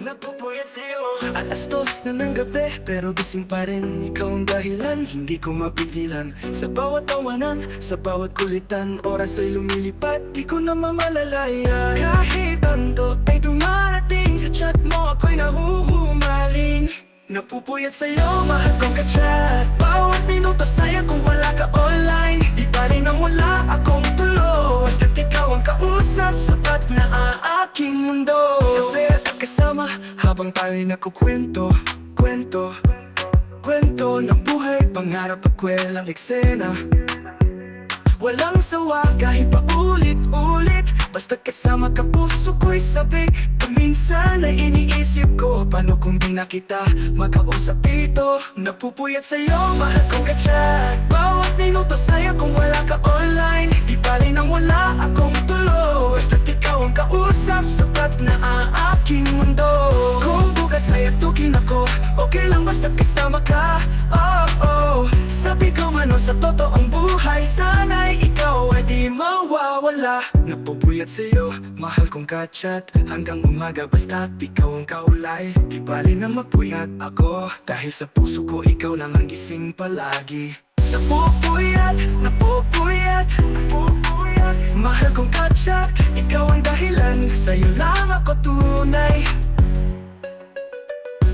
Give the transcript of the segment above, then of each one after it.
napupuyat sa'yo. Alas 2 na ng gabi, pero gising pa rin. Ikaw ang dahilan, hindi ko mapigilan. Sa bawat tawanan, sa bawat kulitan, oras ay lumilipat, di ko na mamamalayan. Kahit antot ay dumarating, sa chat mo ako'y nahuhumaling. Napupuyat sa'yo, mahal kong ka-chat. Bawat minuto saya kung wala ka online. Di pa rin ang wala akong tulo. Basta't ikaw ang kausap, sapat na ang aking mundo. Kape at kasama, habang tayo'y nakukwento. Kwento ng buhay, pangarap at kwelang eksena. Walang sawa kahit pa ulit-ulit. Basta't kasama ka, puso ko'y sabik. Minsan ay iniisip ko, paano kung di na kita makausap dito. Napupuyat sa'yo, mahal kong ka-chat. Bawat minuto saya kung wala ka online. Di pa rin ang wala akong tulo. Basta't ikaw ang kausap, sapat na ang aking mundo. Kung bukas ay atukin ako, okay lang basta't kasama ka. Sabi ko man sa totoong buhay, sana'y ikaw ay di mawawala. Napupuyat sa'yo, mahal kong ka-chat. Hanggang umaga basta't ikaw ang kaulay. Di bali na mapuyat ako, dahil sa puso ko ikaw lang ang gising palagi. Napupuyat, mahal kong ka-chat. Ikaw ang dahilan, sa'yo lang ako tunay.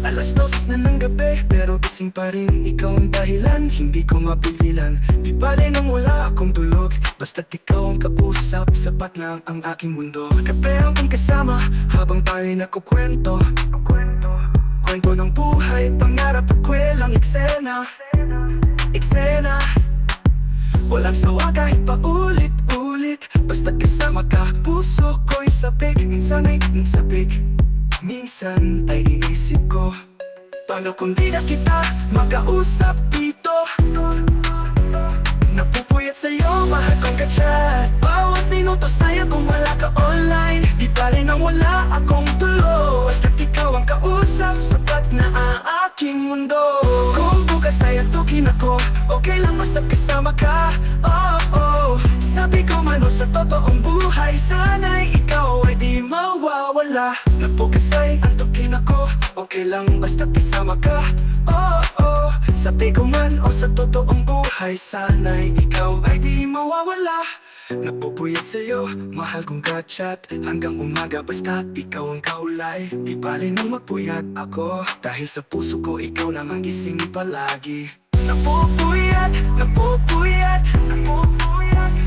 Alas 2 na ng gabi, pero gising pa rin. Ikaw ang dahilan, hindi ko mapigilan. Di bali nang wala akong tulog, basta't ikaw ang kausap, sapat na ang aking mundo. Kape ang kasama, habang tayo'y nakukwento. Kwento ng buhay, pangarap at kwelang eksena. Walang sawa kahit pa ulit-ulit. Basta't kasama ka, puso ko'y sabik. Minsan ay sabik, minsan ay inisip ko, paano kung di na kita makausap dito. Napupuyat sa'yo, mahal kong ka-chat. Bawat minuto saya kung wala ka online. Di pa rin ang wala akong tulo. Basta't ikaw ang kausap, sapat na ang aking mundo. Kung bukas ay atukin ako, okay lang basta't kasama ka. Sabi ko man sa totoong buhay, sana'y ikaw ay di mawawala. Nabukas ay antukin ako, okay lang basta't kasama ka. Sabi ko man sa totoong buhay, sana'y ikaw ay di mawawala. Napupuyat sa'yo, mahal kong ka-chat. Hanggang umaga basta't ikaw ang kaulay. Di bali nang magpuyat ako, dahil sa puso ko ikaw lang ang gising palagi. Napupuyat,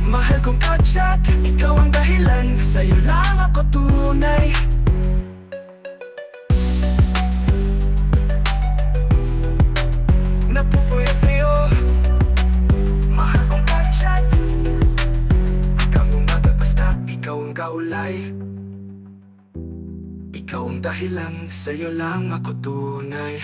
mahal kong ka-chat. Ikaw ang dahilan, sa'yo lang ako tunay. Napupuyat sa'yo, mahal kong ka-chat. Hanggang umaga basta't ikaw ang kaulay. Ikaw ang dahilan, sa'yo lang ako tunay.